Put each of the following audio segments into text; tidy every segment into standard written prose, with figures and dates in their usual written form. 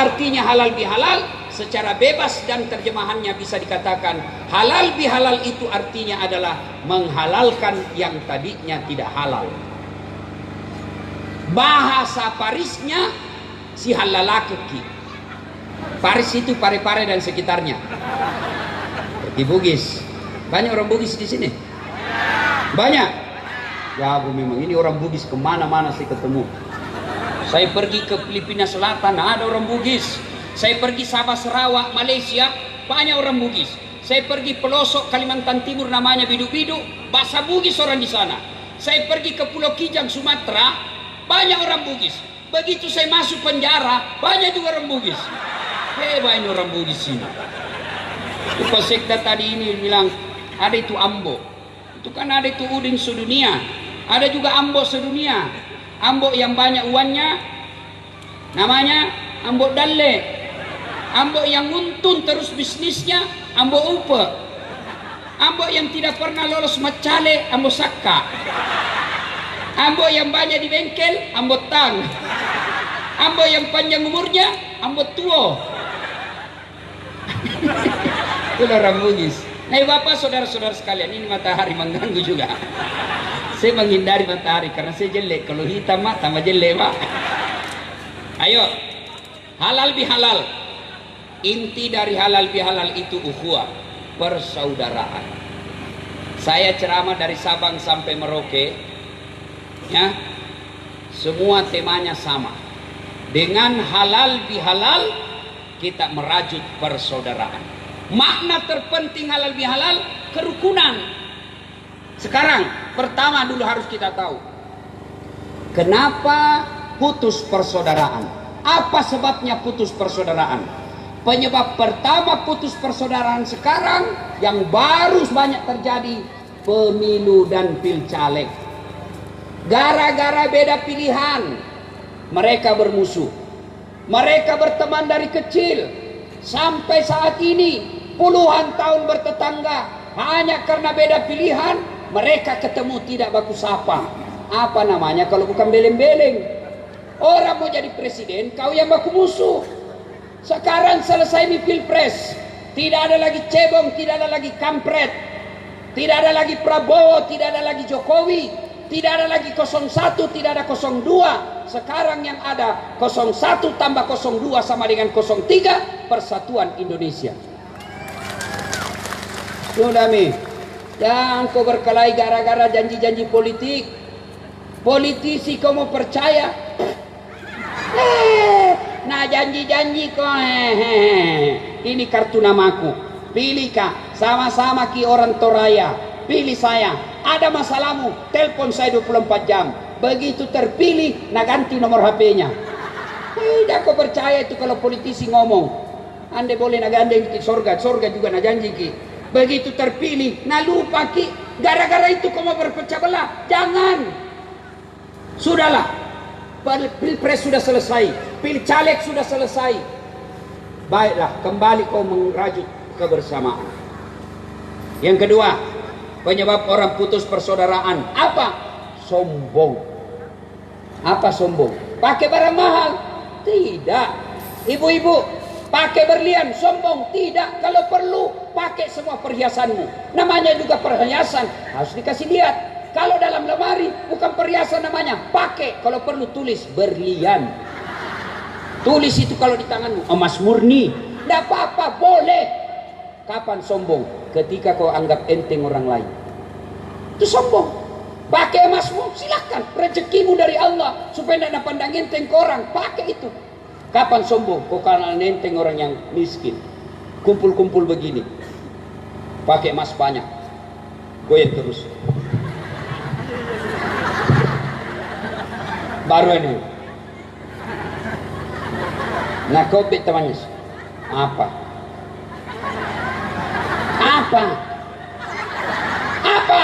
artinya halal bihalal secara bebas, dan terjemahannya bisa dikatakan halal bihalal itu artinya adalah menghalalkan yang tadinya tidak halal. Bahasa Parisnya si halalakeki. Paris itu Pare-Pare dan sekitarnya. Di Bugis. Banyak orang Bugis di sini? Banyak? Ya, aku memang ini orang Bugis kemana-mana saya ketemu. Saya pergi ke Filipina Selatan, ada orang Bugis. Saya pergi Sabah, Sarawak, Malaysia, banyak orang Bugis. Saya pergi pelosok Kalimantan Timur, namanya Bidu-Bidu, bahasa Bugis orang di sana. Saya pergi ke Pulau Kijang, Sumatera, banyak orang Bugis. Begitu saya masuk penjara, banyak juga orang Bugis. Banyak orang Bugis sini. Pak Sekda tadi ini bilang, ada itu Ambo. Itu kan ada itu Udin sedunia. Ada juga Ambo sedunia. Ambo yang banyak uangnya, namanya Ambo Dalle. Ambo yang untung terus bisnisnya, Ambo Upe. Ambo yang tidak pernah lolos macale, Ambo Sakka. Ambo yang banyak di bengkel, Ambo Tang. Ambo yang panjang umurnya, Ambo Tuo. Itu orang Bugis. Nah, Bapak, saudara-saudara sekalian, ini matahari mengganggu juga. Saya menghindari matahari karena saya jelek. Kalau hitam mah tambah jelek, Pak. Ayo, halal bihalal. Inti dari halal bihalal itu ukhuwah, persaudaraan. Saya ceramah dari Sabang sampai Merauke, ya, semua temanya sama. Dengan halal bihalal kita merajut persaudaraan. Makna terpenting halal bihalal, kerukunan. Sekarang, pertama dulu harus kita tahu, kenapa putus persaudaraan? Apa sebabnya putus persaudaraan? Penyebab pertama putus persaudaraan sekarang yang baru banyak terjadi, pemilu dan pilcaleg. Gara-gara beda pilihan, mereka bermusuh. Mereka berteman dari kecil. Sampai saat ini puluhan tahun bertetangga, hanya karena beda pilihan mereka ketemu tidak baku sapa. Apa namanya kalau bukan beleng-beleng? Orang mau jadi presiden, kau yang baku musuh. Sekarang selesai di pilpres, tidak ada lagi cebong, tidak ada lagi kampret, tidak ada lagi Prabowo, tidak ada lagi Jokowi, tidak ada lagi 01, tidak ada 02. Sekarang yang ada 01 tambah 02 sama dengan 03, Persatuan Indonesia. Sudah mi, jangan kau berkelahi gara-gara janji-janji politik. Politisi kau mau percaya? Nah janji-janji kau, ini kartu namaku. Pilih kak, sama-sama ki orang Toraya. Pilih saya. Ada masalahmu, telepon saya 24 jam. Begitu terpilih, nah ganti nomor HP-nya. Tidak kau percaya itu kalau politisi ngomong. Anda boleh nak gandeng ke surga, surga juga nak janji ki. Begitu terpilih, nah lupa ki. Gara-gara itu kau mau berpecah belah. Jangan. Sudahlah. Pilpres sudah selesai. Pilcaleg sudah selesai. Baiklah, kembali kau merajut kebersamaan. Yang kedua, penyebab orang putus persaudaraan apa? Sombong. Apa sombong? Pakai barang mahal? Tidak. Ibu-ibu pakai berlian sombong? Tidak. Kalau perlu pakai semua perhiasanmu. Namanya juga perhiasan, harus dikasih lihat. Kalau dalam lemari bukan perhiasan namanya, pakai. Kalau perlu tulis berlian. Tulis itu kalau di tanganmu emas murni. Tidak apa-apa, boleh. Kapan sombong? Ketika kau anggap enteng orang lain. Itu sombong. Pakai emasmu, silakan. Rezekimu dari Allah. Supaya tidak pandang enteng ke orang. Pakai itu. Kapan sombong? Kau karena enteng orang yang miskin. Kumpul-kumpul begini. Pakai emas banyak. Goyang terus. Baru ini. Nah kau temannya. Apa? Apa? Apa?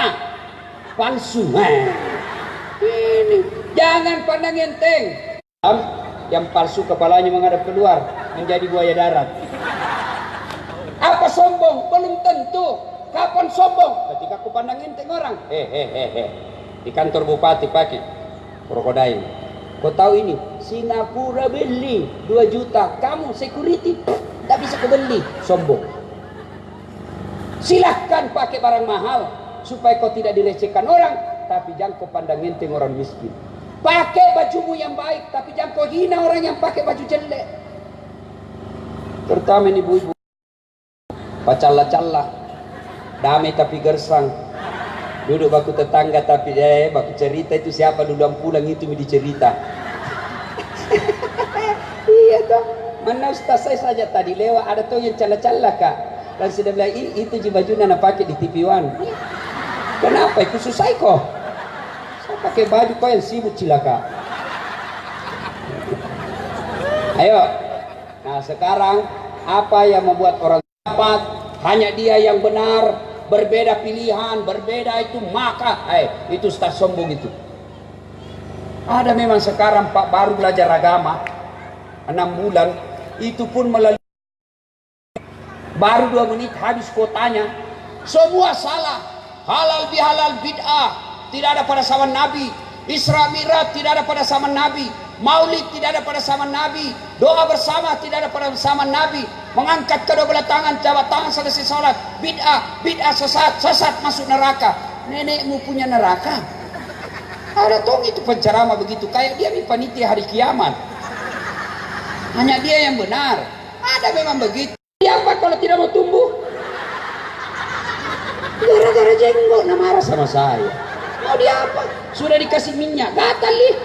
Palsu. Ini jangan pandang enteng. Yang palsu kepalanya menghadap keluar, menjadi buaya darat. Apa sombong? Belum tentu. Kapan sombong? Ketika aku pandang enteng orang. Di kantor bupati pakai krokodil. Kau tahu ini, Singapura beli 2 juta, kamu security tak bisa kau beli, sombong. Silahkan pakai barang mahal supaya kau tidak dilecehkan orang, tapi jangan kau pandang enteng orang miskin. Pakai bajumu yang baik, tapi jangan kau hina orang yang pakai baju jelek. Terutama ini ibu-ibu, pacalla-calla, damai tapi gersang. Duduk baku tetangga tapi baku cerita itu siapa duluan pulang itu dicerita. Iya toh. Mana ustaz saya saja tadi lewat ada tuh yang cala-cala kak. Dan sudah bilang itu baju nana pakai di TV One. Kenapa? Itu susah kok. Saya pakai baju kau yang sibuk cilaka. Ayo. Nah sekarang apa yang membuat orang dapat hanya dia yang benar, berbeda pilihan, berbeda itu maka itu ustaz sombong itu. Ada memang sekarang Pak baru belajar agama 6 bulan itu pun melalui baru 2 menit habis kuotanya. Semua salah. Halal bihalal bid'ah tidak ada pada zaman Nabi. Isra Mi'raj tidak ada pada zaman Nabi. Maulid tidak ada pada zaman Nabi. Doa bersama tidak ada pada zaman Nabi. Mengangkat kedua belah tangan, jabat tangan selesai sholat. Bid'ah sesat masuk neraka. Nenekmu punya neraka. Ada tong itu penceramah begitu kayak dia nih panitia hari kiamat. Hanya dia yang benar. Ada memang begitu. Siapa kalau tidak mau tumbuh? Gara-gara jenggot nak marah sama saya. Mau dia apa? Sudah dikasih minyak, gatal nih.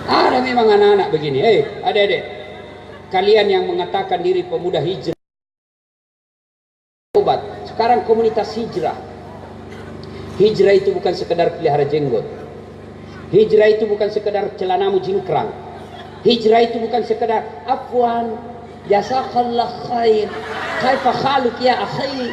Ada memang anak-anak begini. Adik-adik, kalian yang mengatakan diri pemuda hijrah, obat. Sekarang komunitas hijrah. Hijrah itu bukan sekedar pelihara jenggot. Hijrah itu bukan sekedar celanamu jingkrang. Hijrah itu bukan sekedar afwan, jazakallah khair, kaifa khaluk ya akhi.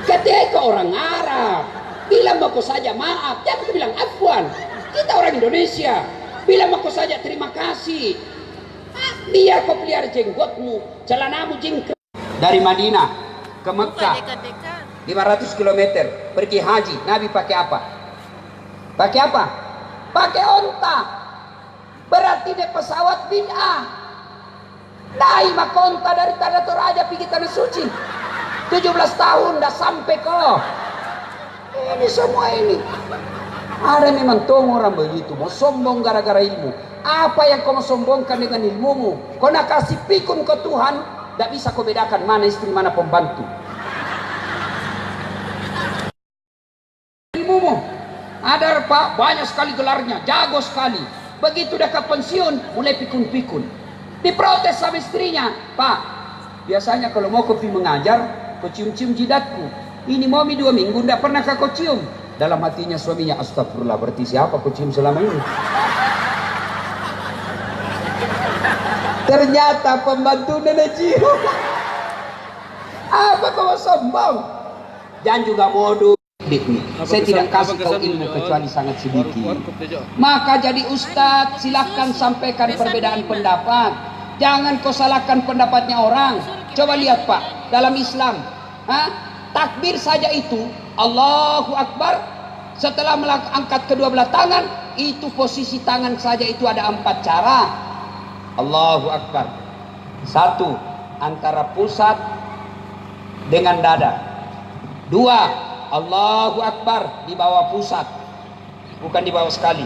Ketika orang Arab bilang aku saja maaf, jangan bilang afwan. Kita orang Indonesia bilang aku saja terima kasih. Biar kau pelihara jenggotmu, celanamu jingkrang. Dari Madinah ke Mekah 500 km pergi haji. Nabi pakai apa? Pakai apa? Pakai onta. Berarti dia pesawat bid'ah. Naik makonta dari Tanah Toraja pergi Tanah Suci. 17 tahun dah sampai kok. Ini semua ini. Ada memang tong orang begitu. Mau sombong gara-gara ilmu. Apa yang kau mau sombongkan dengan ilmumu? Kau nak kasih pikun ke Tuhan, tidak bisa kau bedakan mana istri mana pembantu. Ilmumu. Ada Pak banyak sekali gelarnya, jago sekali. Begitu dekat pensiun, mulai pikun-pikun. Diprotes sama istrinya, Pak, biasanya kalau mau kopi mengajar, kau cium-cium jidatku. Ini momi 2 minggu, tidak pernah kau cium. Dalam hatinya suaminya, astagfirullah, berarti siapa kau cium selama ini? Ternyata pembantu nenek cium. Apa kau mau sombong? Jangan juga bodoh. Saya tidak kasih kau ilmu kecuali sangat sedikit. Maka jadi ustadz silahkan sampaikan perbedaan pendapat. Jangan kau salahkan pendapatnya orang. Coba lihat Pak, dalam Islam takbir saja itu Allahu Akbar. Setelah angkat kedua belah tangan, itu posisi tangan saja itu ada 4 cara. Allahu Akbar. 1, antara pusat dengan dada. 2, Allahu Akbar di bawah pusat, bukan di bawah sekali.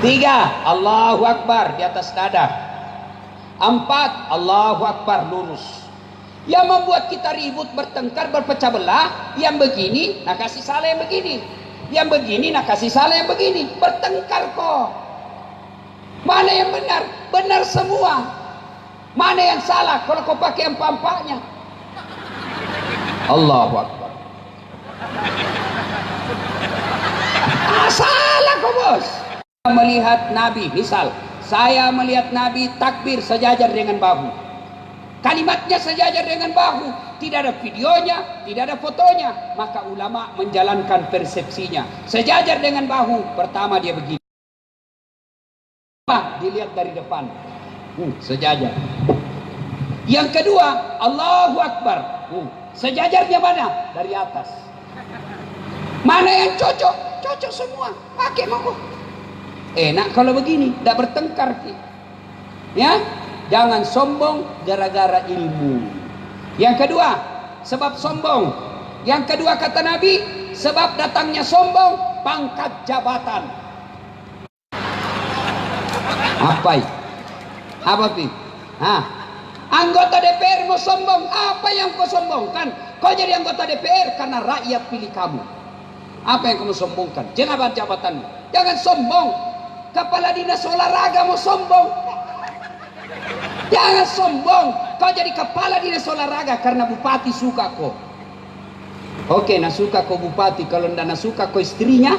3, Allahu Akbar di atas dada. 4, Allahu Akbar lurus. Yang membuat kita ribut, bertengkar, berpecah belah, yang begini nak kasih salah yang begini, yang begini nak kasih salah yang begini, bertengkar kok. Mana yang benar? Benar semua. Mana yang salah kalau kau pakai empat-empatnya? Allahu Akbar. Salah kau bos. Melihat Nabi, misal saya melihat Nabi takbir sejajar dengan bahu, kalimatnya sejajar dengan bahu, tidak ada videonya, tidak ada fotonya, maka ulama menjalankan persepsinya. Sejajar dengan bahu, pertama dia begini, dilihat dari depan, sejajar. Yang kedua, Allahu Akbar, sejajarnya mana? Dari atas. Mana yang cocok? Cocok semua. Pakai mau. Enak kalau begini, tidak bertengkar. Ya, jangan sombong gara-gara ilmu. Yang kedua, sebab sombong. Yang kedua kata Nabi, sebab datangnya sombong pangkat jabatan. Apa itu? Apa itu? Anggota DPR mau sombong, apa yang kau sombongkan? Kau jadi anggota DPR karena rakyat pilih kamu. Apa yang kamu sombongkan? Jangan jabatanmu. Jangan sombong. Kepala dinas olahraga mau sombong. Jangan sombong. Kau jadi kepala dinas olahraga karena bupati suka kau. Oke, nak suka kau bupati. Kalau tidak nak suka kau istrinya,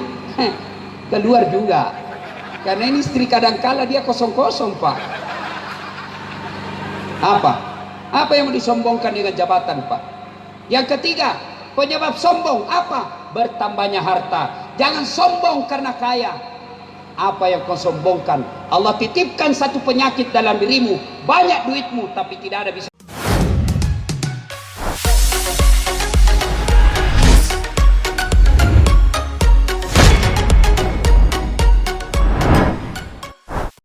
keluar juga. Karena ini istri kadangkala dia kosong-kosong, Pak. Apa yang mau disombongkan dengan jabatan, Pak? Yang ketiga, penyebab sombong apa? Bertambahnya harta. Jangan sombong karena kaya. Apa yang kau sombongkan? Allah titipkan satu penyakit dalam dirimu. Banyak duitmu tapi tidak ada bisa